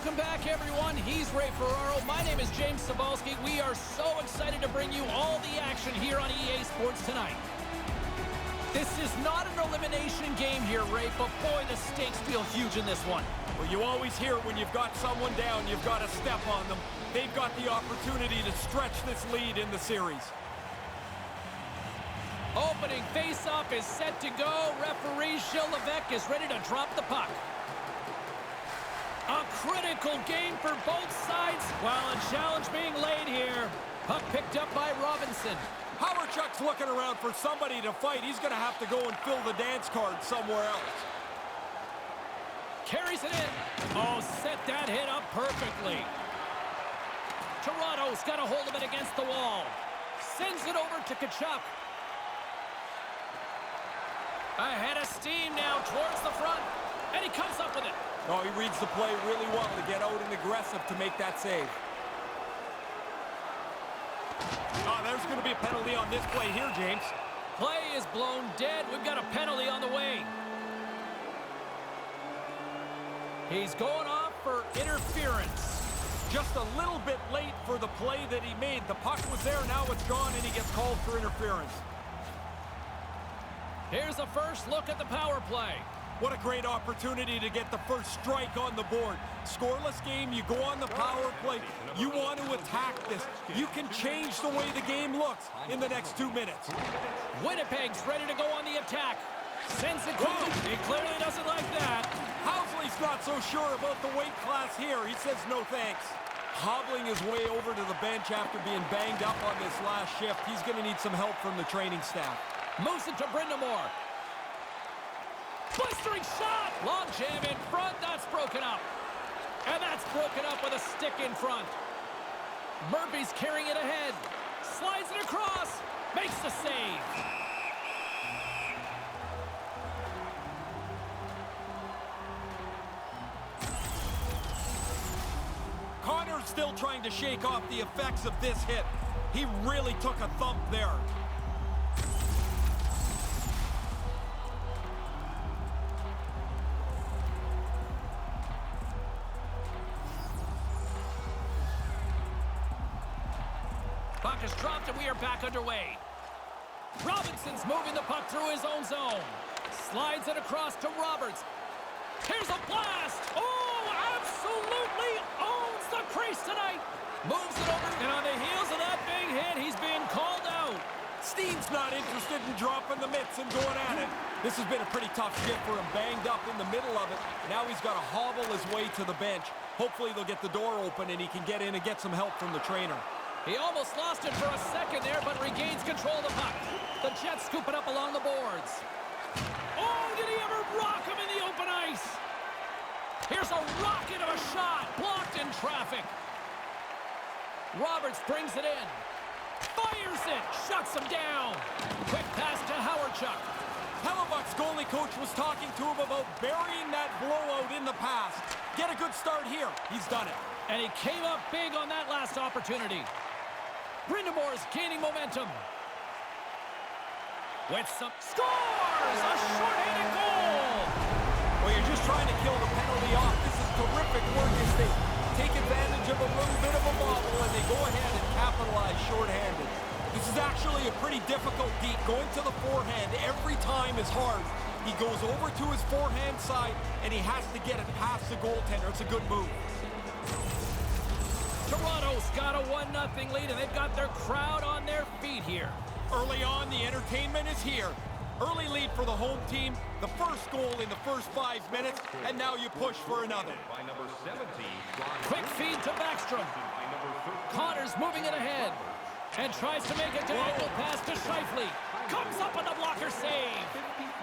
Welcome back, everyone. He's Ray Ferraro. My name is James Cebulski. We are so excited to bring you all the action here on EA Sports tonight. This is not an elimination game here, Ray, but boy, the stakes feel huge in this one. Well, you always hear when you've got someone down, you've got to step on them. They've got the opportunity to stretch this lead in the series. Opening face-off is set to go. Referee Levesque is ready to drop the puck. A critical game for both sides. While a challenge being laid here. Puck picked up by Robinson. Chuck's looking around for somebody to fight. He's going to have to go and fill the dance card somewhere else. Carries it in. Oh, set that hit up perfectly. Toronto's got a hold of it against the wall. Sends it over to Tkachuk. Ahead of steam now towards the front. And he comes up with it. Oh, he reads the play really well to get out and aggressive to make that save. Oh, there's going to be a penalty on this play here, James. Play is blown dead. We've got a penalty on the way. He's going off for interference. Just a little bit late for the play that he made. The puck was there, now it's gone, and he gets called for interference. Here's a first look at the power play. What a great opportunity to get the first strike on the board. Scoreless game, you go on the power play. You want to attack this. You can change the way the game looks in the next 2 minutes. Winnipeg's ready to go on the attack. Sends it quickly. He clearly doesn't like that. Housley's not so sure about the weight class here. He says no thanks. Hobbling his way over to the bench after being banged up on this last shift. He's going to need some help from the training staff. Moves it to Brindamore. Blistering shot! Long jam in front, that's broken up. And that's broken up with a stick in front. Murphy's carrying it ahead. Slides it across. Makes the save. Connor's still trying to shake off the effects of this hit. He really took a thump there. Puck is dropped and we are back underway. Robinson's moving the puck through his own zone. Slides it across to Roberts. Here's a blast. Oh, absolutely owns the crease tonight. Moves it over. And on the heels of that big hit, he's being called out. Steen's not interested in dropping the mitts and going at it. This has been a pretty tough shift for him, banged up in the middle of it. Now he's got to hobble his way to the bench. Hopefully they'll get the door open and he can get in and get some help from the trainer. He almost lost it for a second there, but regains control of the puck. The Jets scoop it up along the boards. Oh, did he ever rock him in the open ice? Here's a rocket of a shot, blocked in traffic. Roberts brings it in. Fires it, shuts him down. Quick pass to Chuck. Hellebuck's goalie coach was talking to him about burying that blowout in the past. Get a good start here. He's done it. And he came up big on that last opportunity. Brindamore's gaining momentum. With some scores! A short-handed goal! Well, you're just trying to kill the penalty off. This is terrific work as they take advantage of a little bit of a bobble and they go ahead and capitalize short-handed. This is actually a pretty difficult deep. Going to the forehand every time is hard. He goes over to his forehand side and he has to get it past the goaltender. It's a good move. Toronto's got a 1-0 lead, and they've got their crowd on their feet here. Early on, the entertainment is here. Early lead for the home team, the first goal in the first 5 minutes, and now you push for another. Quick feed to Backstrom. Connor's moving it ahead, and tries to make a diagonal pass to Scheifele. Comes up with a blocker save.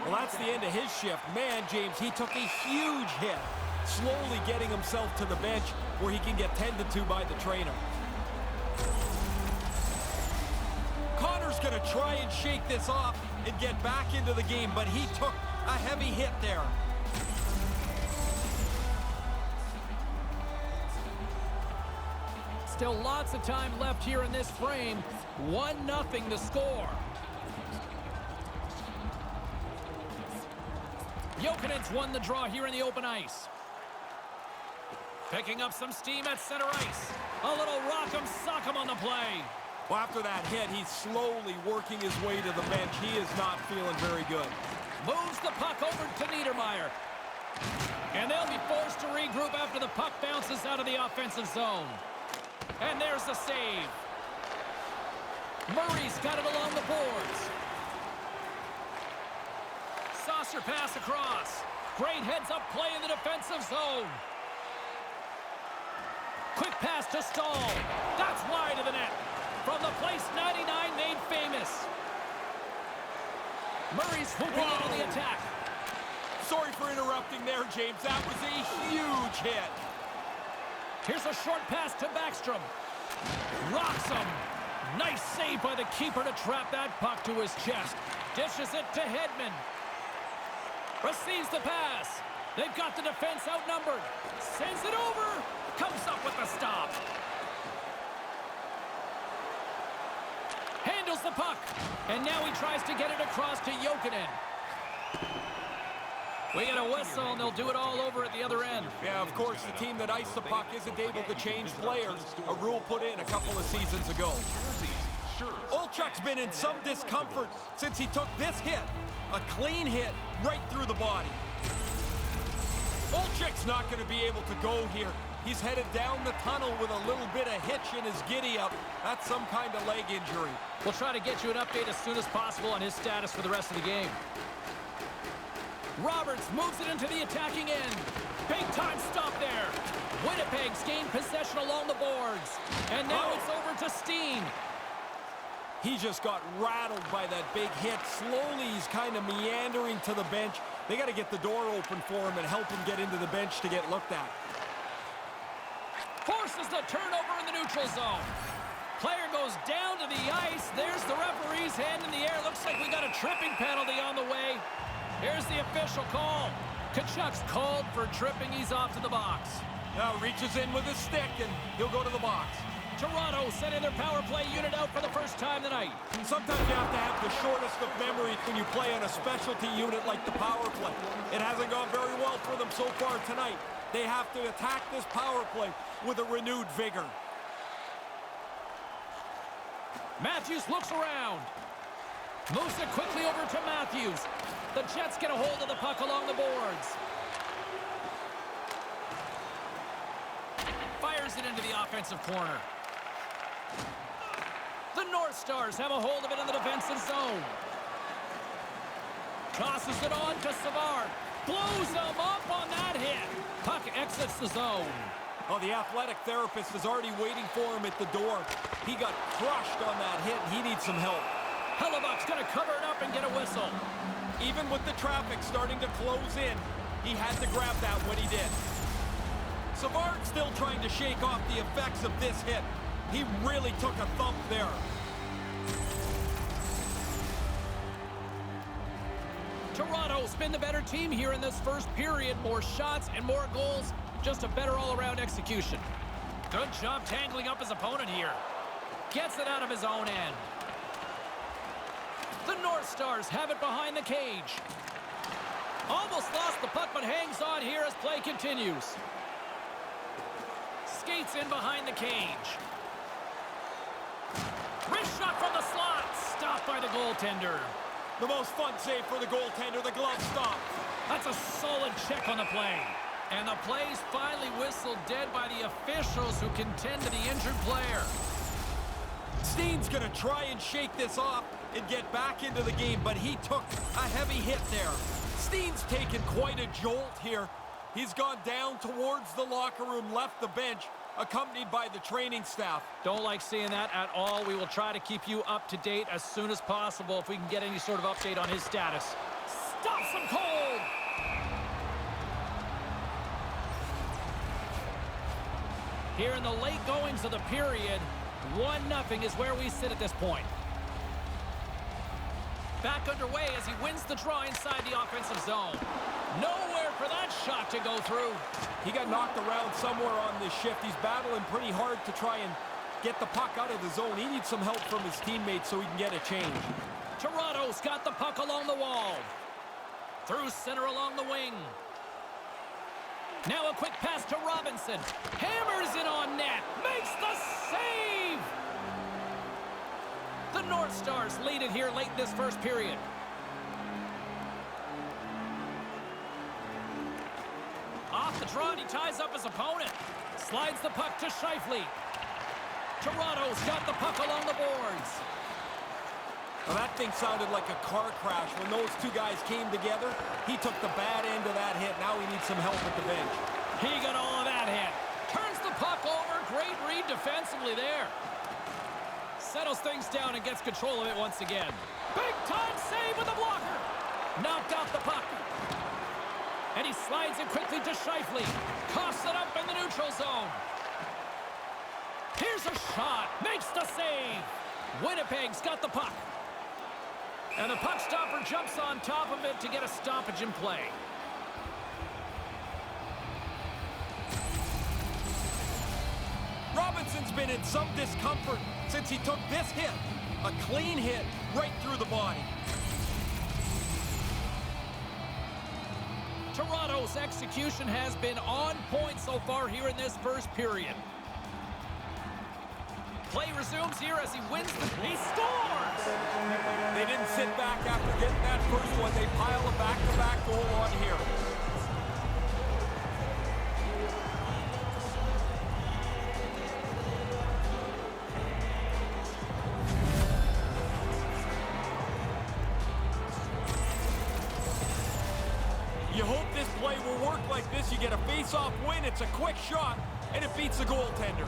Well, that's the end of his shift. Man, James, he took a huge hit. Slowly getting himself to the bench where he can get tended to by the trainer. Connor's going to try and shake this off and get back into the game, but he took a heavy hit there. Still lots of time left here in this frame. 1-0 the score. Jokinen's won the draw here in the open ice. Picking up some steam at center ice. A little rock'em sock'em on the play. Well, after that hit, he's slowly working his way to the bench. He is not feeling very good. Moves the puck over to Niedermeyer. And they'll be forced to regroup after the puck bounces out of the offensive zone. And there's the save. Murray's got it along the boards. Saucer pass across. Great heads-up play in the defensive zone. Quick pass to Stahl. That's wide of the net. From the place 99 made famous. Murray's swooping in on the attack. Sorry for interrupting there, James. That was a huge hit. Here's a short pass to Backstrom. Rocks him. Nice save by the keeper to trap that puck to his chest. Dishes it to Hedman. Receives the pass. They've got the defense outnumbered. Sends it over. Comes up with the stop. Handles the puck. And now he tries to get it across to Jokinen. We get a whistle, and they'll do it all over at the other end. Yeah, of course, the team that iced the puck isn't able to change players. A rule put in a couple of seasons ago. Olchuk's been in some discomfort since he took this hit. A clean hit right through the body. Olchuk's not going to be able to go here. He's headed down the tunnel with a little bit of hitch in his giddy-up. That's some kind of leg injury. We'll try to get you an update as soon as possible on his status for the rest of the game. Roberts moves it into the attacking end. Big-time stop there. Winnipeg's gained possession along the boards. And now it's over to Steen. He just got rattled by that big hit. Slowly, he's kind of meandering to the bench. They got to get the door open for him and help him get into the bench to get looked at. Forces the turnover in the neutral zone. Player goes down to the ice. There's the referee's hand in the air. Looks like we got a tripping penalty on the way. Here's the official call. Tkachuk's called for tripping. He's off to the box. Now reaches in with his stick, and he'll go to the box. Toronto sending their power play unit out for the first time tonight. Sometimes you have to have the shortest of memories when you play on a specialty unit like the power play. It hasn't gone very well for them so far tonight. They have to attack this power play with a renewed vigor. Matthews looks around. Moves it quickly over to Matthews. The Jets get a hold of the puck along the boards. Fires it into the offensive corner. The North Stars have a hold of it in the defensive zone. Tosses it on to Savard. Blows him up on that hit. Puck exits the zone. Oh, the athletic therapist is already waiting for him at the door. He got crushed on that hit. He needs some help. Hellebuck's going to cover it up and get a whistle. Even with the traffic starting to close in, he had to grab that when he did. Savard's still trying to shake off the effects of this hit. He really took a thump there. Toronto's been the better team here in this first period. More shots and more goals. Just a better all-around execution. Good job tangling up his opponent here. Gets it out of his own end. The North Stars have it behind the cage. Almost lost the puck, but hangs on here as play continues. Skates in behind the cage. Wrist shot from the slot. Stopped by the goaltender. The most fun save for the goaltender, the glove stop. That's a solid check on the play. And the play's finally whistled dead by the officials who can tend to the injured player. Steen's going to try and shake this off and get back into the game, but he took a heavy hit there. Steen's taken quite a jolt here. He's gone down towards the locker room, left the bench, accompanied by the training staff. Don't like seeing that at all. We will try to keep you up to date as soon as possible if we can get any sort of update on his status. Stops him cold! Here in the late goings of the period, 1-0 is where we sit at this point. Back underway as he wins the draw inside the offensive zone. Nowhere for that shot to go through. He got knocked around somewhere on this shift. He's battling pretty hard to try and get the puck out of the zone. He needs some help from his teammates so he can get a change. Toronto's got the puck along the wall. Through center along the wing. Now a quick pass to Robinson. Hammers it on net. Makes the save! The North Stars lead it here late in this first period. Off the draw, and he ties up his opponent. Slides the puck to Scheifele. Toronto's got the puck along the boards. Well, that thing sounded like a car crash. When those two guys came together, he took the bad end of that hit. Now he needs some help at the bench. He got all of that hit. Turns the puck over. Great read defensively there. Settles things down and gets control of it once again. Big time save with a blocker. Knocked off the puck. And he slides it quickly to Scheifele. Coughs it up in the neutral zone. Here's a shot. Makes the save. Winnipeg's got the puck. And the puck stopper jumps on top of it to get a stoppage in play. Robinson's been in some discomfort since he took this hit. A clean hit right through the body. Toronto's execution has been on point so far here in this first period. Play resumes here as he wins he scores! They didn't sit back after getting that first one. They pile a back-to-back goal on here. You hope this play will work like this. You get a face-off win. It's a quick shot, and it beats the goaltender.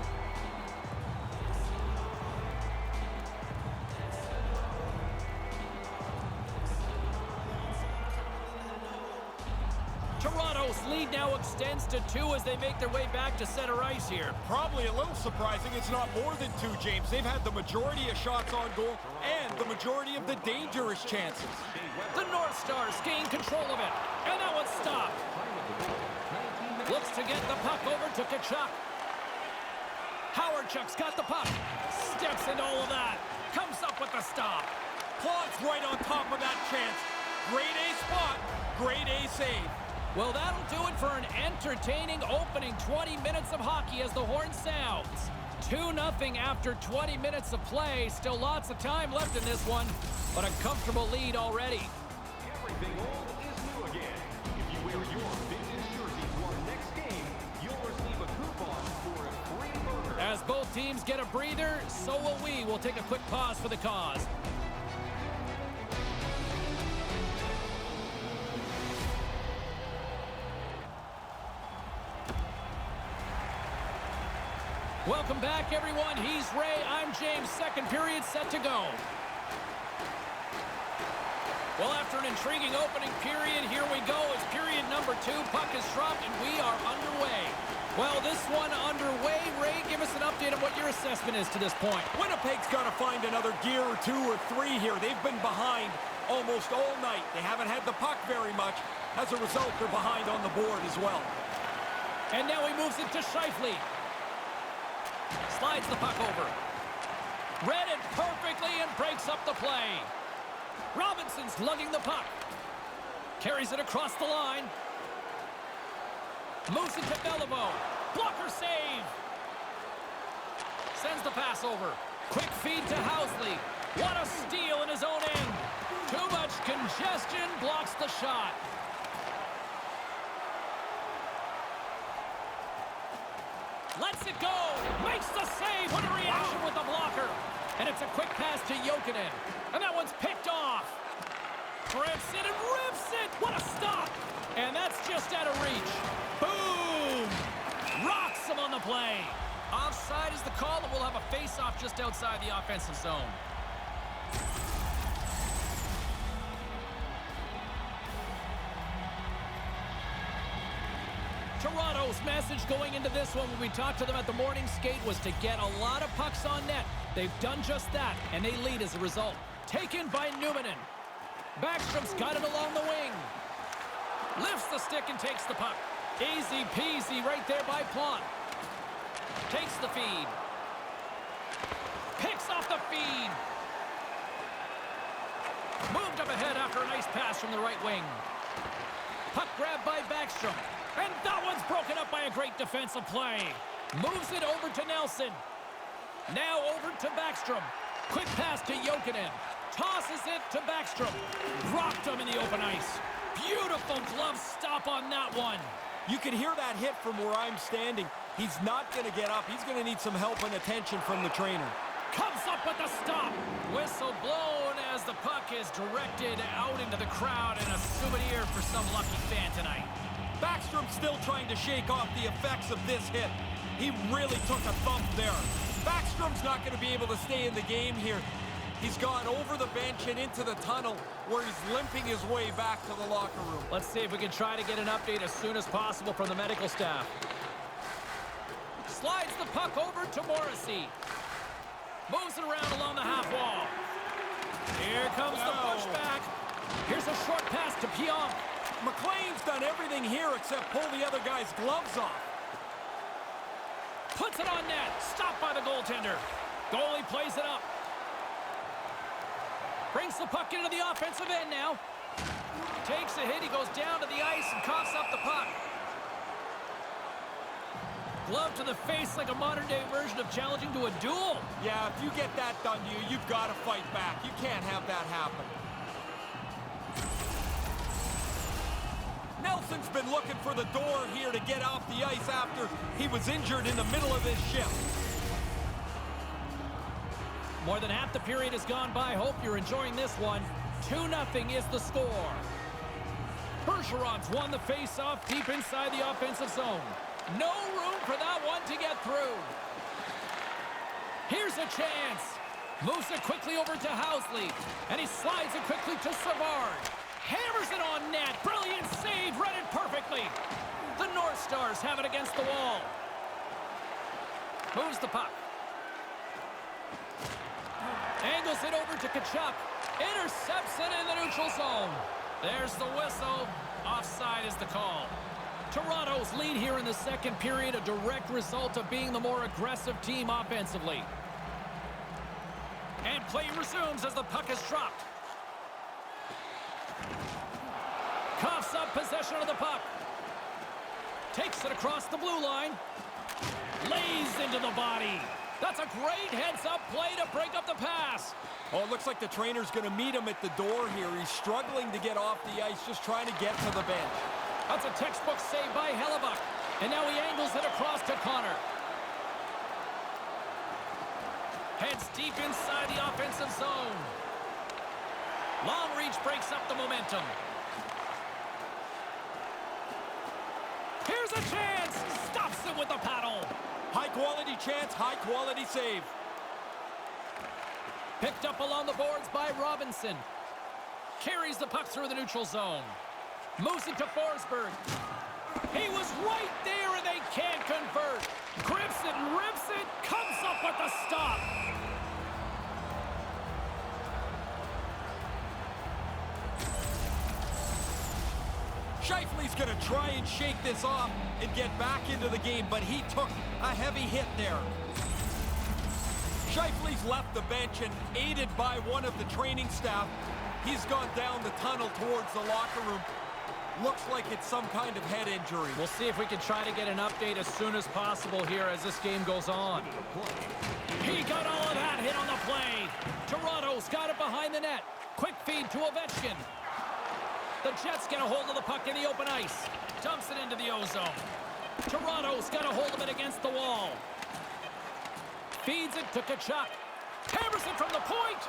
Toronto's lead now extends to 2 as they make their way back to center ice here. Probably a little surprising it's not more than 2, James. They've had the majority of shots on goal and the majority of the dangerous chances. The North Stars gain control of it, and that one's stopped. Looks to get the puck over to Tkachuk. Howardchuk's got the puck. Steps into all of that. Comes up with the stop. Claude's right on top of that chance. Grade A spot, grade A save. Well, that'll do it for an entertaining opening 20 minutes of hockey as the horn sounds. 2-0 after 20 minutes of play. Still lots of time left in this one, but a comfortable lead already. Everything old is new again. If you wear your vintage jersey to our next game, you'll receive a coupon for a free burger. As both teams get a breather, so will we. We'll take a quick pause for the cause. Welcome back, everyone. He's Ray. I'm James. Second period set to go. Well, after an intriguing opening period, here we go. It's period number 2. Puck is dropped, and we are underway. Well, this one underway. Ray, give us an update on what your assessment is to this point. Winnipeg's got to find another gear or 2 or 3 here. They've been behind almost all night. They haven't had the puck very much. As a result, they're behind on the board as well. And now he moves it to Scheifele. Slides the puck over. Read it perfectly and breaks up the play. Robinson's lugging the puck. Carries it across the line. Moves it to Beliveau. Blocker save. Sends the pass over. Quick feed to Housley. What a steal in his own end. Too much congestion blocks the shot. Lets it go. Makes the save. What a reaction with the blocker. And it's a quick pass to Jokinen. And that one's picked off. Grips it and rips it. What a stop. And that's just out of reach. Boom. Rocks him on the play. Offside is the call, and we'll have a face-off just outside the offensive zone. Toronto's message going into this one when we talked to them at the morning skate was to get a lot of pucks on net. They've done just that, and they lead as a result. Taken by Numminen. Backstrom's got it along the wing. Lifts the stick and takes the puck. Easy peasy right there by Plante. Takes the feed. Picks off the feed. Moved up ahead after a nice pass from the right wing. Puck grabbed by Backstrom. And that one's broken up by a great defensive play. Moves it over to Nelson. Now over to Backstrom. Quick pass to Jokinen. Tosses it to Backstrom. Dropped him in the open ice. Beautiful glove stop on that one. You can hear that hit from where I'm standing. He's not going to get up. He's going to need some help and attention from the trainer. Comes up with the stop. Whistle blown as the puck is directed out into the crowd, and a souvenir for some lucky fan tonight. Backstrom's still trying to shake off the effects of this hit. He really took a thump there. Backstrom's not going to be able to stay in the game here. He's gone over the bench and into the tunnel where he's limping his way back to the locker room. Let's see if we can try to get an update as soon as possible from the medical staff. Slides the puck over to Morrissey. Moves it around along the half wall. Here comes the pushback. Here's a short pass to Pionk. McLean's done everything here except pull the other guy's gloves off. Puts it on net. Stopped by the goaltender. Goalie plays it up. Brings the puck into the offensive end now. Takes a hit. He goes down to the ice and coughs up the puck. Glove to the face like a modern-day version of challenging to a duel. Yeah, if you get that done to you, you've got to fight back. You can't have that happen. Nelson's been looking for the door here to get off the ice after he was injured in the middle of his shift. More than half the period has gone by. Hope you're enjoying this one. 2-0 is the score. Bergeron's won the face-off deep inside the offensive zone. No room for that one to get through. Here's a chance. Moves it quickly over to Housley. And he slides it quickly to Savard. Hammers it on net. Brilliant save. Read it perfectly. The North Stars have it against the wall. Moves the puck. Angles it over to Tkachuk. Intercepts it in the neutral zone. There's the whistle. Offside is the call. Toronto's lead here in the second period, a direct result of being the more aggressive team offensively. And play resumes as the puck is dropped. Coughs up possession of the puck. Takes it across the blue line. Lays into the body. That's a great heads-up play to break up the pass. Oh, it looks like the trainer's going to meet him at the door here. He's struggling to get off the ice, just trying to get to the bench. That's a textbook save by Hellebuck. And now he angles it across to Connor. Heads deep inside the offensive zone. Long reach breaks up the momentum. Here's a chance. Stops it with the paddle. High-quality chance, high-quality save. Picked up along the boards by Robinson. Carries the puck through the neutral zone. Moves it to Forsberg. He was right there and they can't convert. Grips it and rips it. Comes up with the stop. Scheifele's going to try and shake this off and get back into the game, but he took a heavy hit there. Scheifele's left the bench and aided by one of the training staff. He's gone down the tunnel towards the locker room. Looks like it's some kind of head injury. We'll see if we can try to get an update as soon as possible here as this game goes on. He got all of that hit on the play. Toronto's got it behind the net. Quick feed to Ovechkin. The Jets get a hold of the puck in the open ice. Dumps it into the O-zone. Toronto's got a hold of it against the wall. Feeds it to Tkachuk. Hammers it from the point.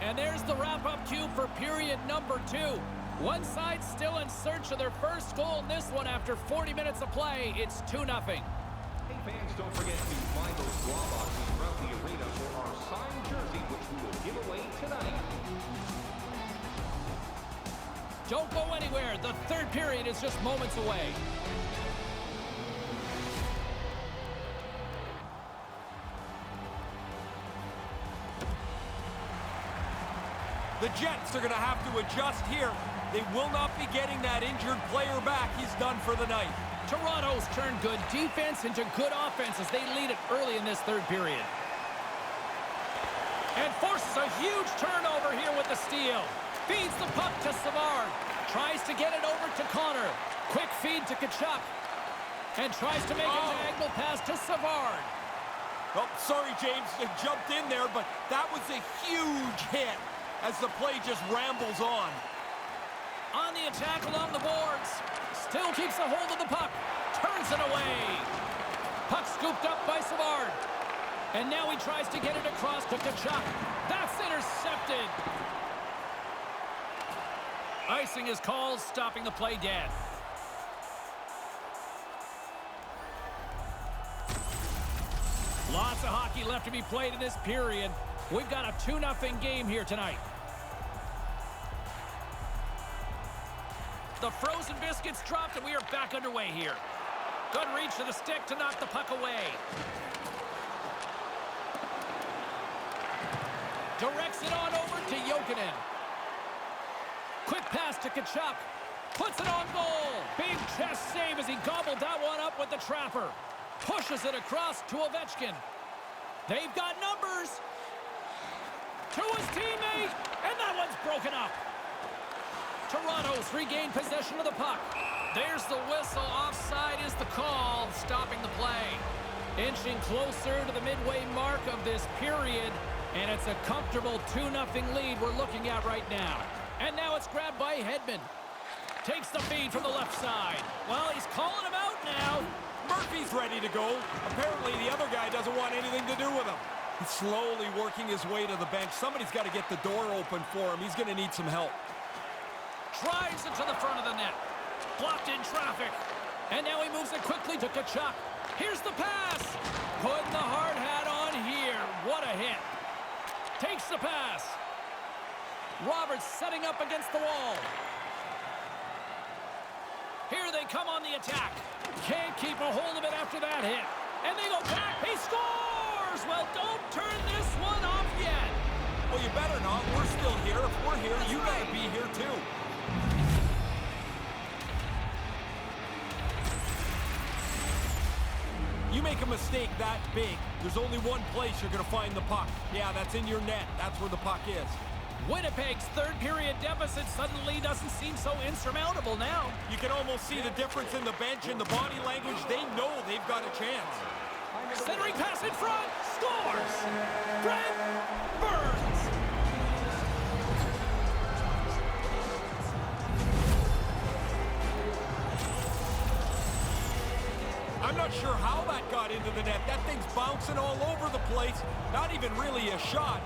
And there's the wrap-up cue for period number 2. One side still in search of their first goal in this one after 40 minutes of play. It's 2-0. Hey fans, don't forget to find those draw boxes throughout the arena for our signed jersey, which we will give away tonight. Don't go anywhere. The third period is just moments away. The Jets are going to have to adjust here. They will not be getting that injured player back. He's done for the night. Toronto's turned good defense into good offense as they lead it early in this third period. And forces a huge turnover here with the steal. Feeds the puck to Savard. Tries to get it over to Connor. Quick feed to Kachuk. And tries to make a diagonal pass to Savard. Oh, sorry, James. It jumped in there, but that was a huge hit as the play just rambles on. On the attack along the boards. Still keeps a hold of the puck. Turns it away. Puck scooped up by Savard. And now he tries to get it across to Kachuk. That's intercepted. Icing is called, stopping the play dead. Lots of hockey left to be played in this period. We've got a 2-0 game here tonight. The frozen biscuits dropped, and we are back underway here. Good reach to the stick to knock the puck away. Directs it on over to Jokinen. Quick pass to Kachuk. Puts it on goal. Big chest save as he gobbled that one up with the trapper. Pushes it across to Ovechkin. They've got numbers. To his teammate. And that one's broken up. Toronto's regained possession of the puck. There's the whistle. Offside is the call, stopping the play. Inching closer to the midway mark of this period. And it's a comfortable 2-0 lead we're looking at right now. And now it's grabbed by Hedman. Takes the feed from the left side. Well, he's calling him out now. Murphy's ready to go. Apparently, the other guy doesn't want anything to do with him. He's slowly working his way to the bench. Somebody's got to get the door open for him. He's going to need some help. Drives it to the front of the net. Blocked in traffic. And now he moves it quickly to Kachuk. Here's the pass. Putting the hard hat on here. What a hit. Takes the pass. Roberts setting up against the wall. Here they come on the attack. Can't keep a hold of it after that hit. And they go back. He scores! Well, don't turn this one off yet. Well, you better not. We're still here. If we're here, you got to be here too. You make a mistake that big, there's only one place you're going to find the puck. Yeah, that's in your net. That's where the puck is. Winnipeg's third period deficit suddenly doesn't seem so insurmountable now. You can almost see the difference in the bench and the body language. They know they've got a chance. Centering pass in front. Scores! Brent Burns! I'm not sure how that got into the net. That thing's bouncing all over the place. Not even really a shot.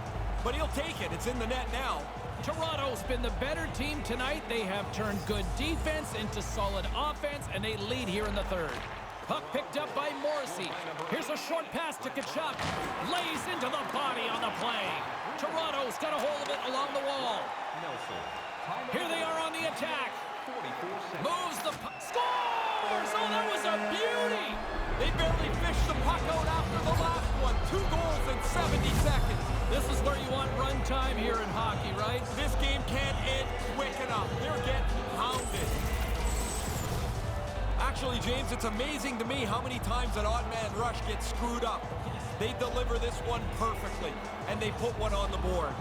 But he'll take it. It's in the net now. Toronto's been the better team tonight. They have turned good defense into solid offense, and they lead here in the third. Puck picked up by Morrissey. Here's a short pass to Kachuk. Lays into the body on the play. Toronto's got a hold of it along the wall. Here they are on the attack. Moves the puck. Scores! Oh, that was a beauty! They barely fished the puck out after the last one. 2 goals in 70 seconds. This is where you want run time here in hockey, right? This game can't end quick enough. They're getting pounded. Actually, James, it's amazing to me how many times an odd man rush gets screwed up. They deliver this one perfectly, and they put one on the board.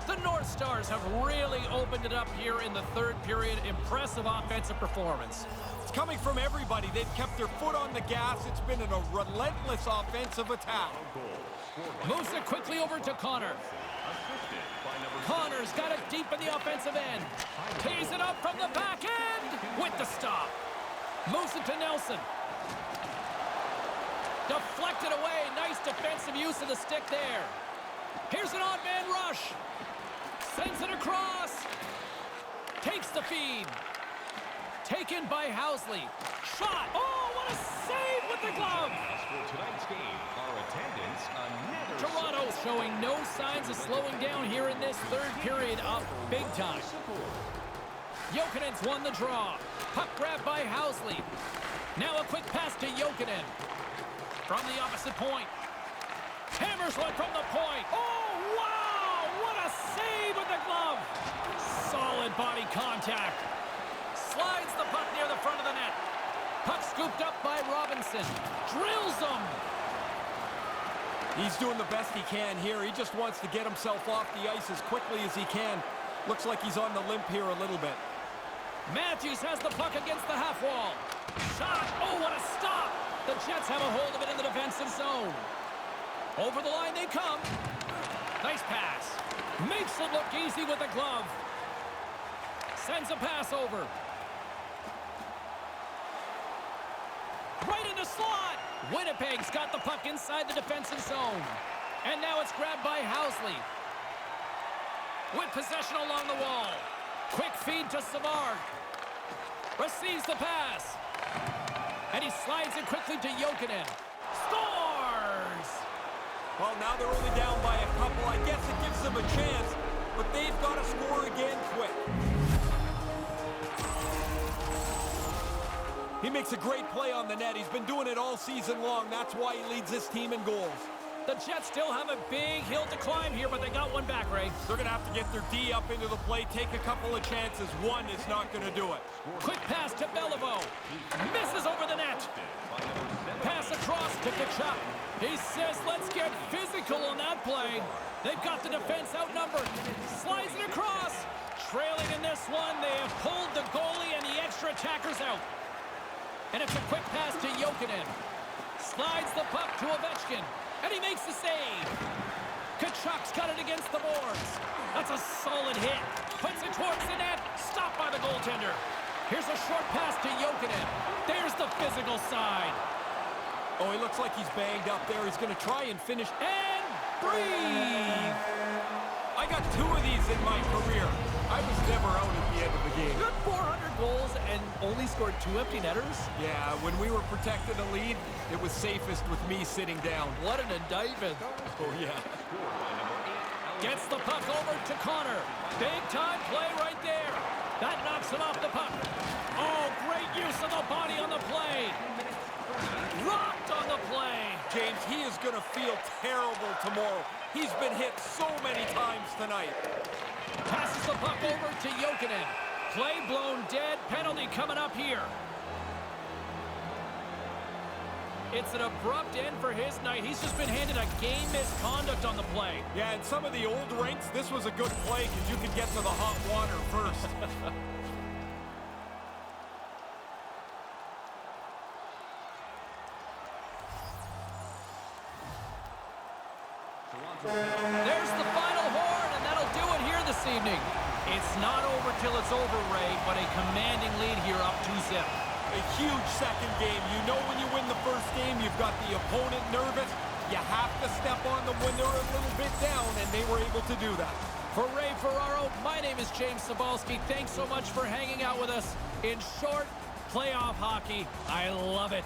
The North Stars have really opened it up here in the third period. Impressive offensive performance. It's coming from everybody. They've kept their foot on the gas. It's been a relentless offensive attack. Moves it quickly over to Connor. Connor's got it deep in the offensive end. Tees it up from the back end with the stop. Moves it to Nelson. Deflected away. Nice defensive use of the stick there. Here's an odd man rush. Sends it across. Takes the feed. Taken by Housley. Shot. Oh, what a save with the glove. For tonight's game, our attendance, another Toronto's showing no signs of slowing down here in this third period, up big time. Jokinen's won the draw. Puck grabbed by Housley. Now a quick pass to Jokinen. From the opposite point. Hammers one from the point. Oh, wow! What a save with the glove. Solid body contact. Slides the puck near the front of the net. Puck scooped up by Robinson. Drills him. He's doing the best he can here. He just wants to get himself off the ice as quickly as he can. Looks like he's on the limp here a little bit. Matthews has the puck against the half wall. Shot. Oh, what a stop. The Jets have a hold of it in the defensive zone. Over the line they come. Nice pass. Makes it look easy with the glove. Sends a pass over. Right in the slot. Winnipeg's got the puck inside the defensive zone. And now it's grabbed by Housley. With possession along the wall. Quick feed to Savard. Receives the pass. And he slides it quickly to Jokinen. Scores! Well, now they're only down by a couple. I guess it gives them a chance, but they've got to score again quick. He makes a great play on the net. He's been doing it all season long. That's why he leads this team in goals. The Jets still have a big hill to climb here, but they got one back, Ray. They're going to have to get their D up into the play, take a couple of chances. One is not going to do it. Quick pass to Beliveau. Misses over the net. Pass across to Kachuk. He says, let's get physical on that play. They've got the defense outnumbered. Slides it across. Trailing in this one, they have pulled the goalie and the extra attackers out. And it's a quick pass to Jokinen. Slides the puck to Ovechkin. And he makes the save. Kachuk's got it against the boards. That's a solid hit. Puts it towards the net. Stopped by the goaltender. Here's a short pass to Jokinen. There's the physical side. Oh, he looks like he's banged up there. He's going to try and finish. And breathe. I got 2 of these in my career. I was never out at the end of the game. You got 400 goals and only scored 2 empty netters? Yeah, when we were protecting the lead, it was safest with me sitting down. What an indictment. Oh, yeah. Gets the puck over to Connor. Big time play right there. That knocks it off the puck. Oh, great use of the body on the play. Rocked on the play. James, he is going to feel terrible tomorrow. He's been hit so many times tonight. Passes the puck over to Jokinen. Play blown dead. Penalty coming up here. It's an abrupt end for his night. He's just been handed a game misconduct on the play. Yeah, in some of the old rinks, this was a good play because you could get to the hot water first. There's the final horn, and that'll do it here this evening. It's not over till it's over, Ray, but a commanding lead here up 2-0. A huge second game. You know when you win the first game, you've got the opponent nervous. You have to step on them when they're a little bit down, and they were able to do that. For Ray Ferraro, my name is James Cybulski. Thanks so much for hanging out with us. In short, playoff hockey, I love it.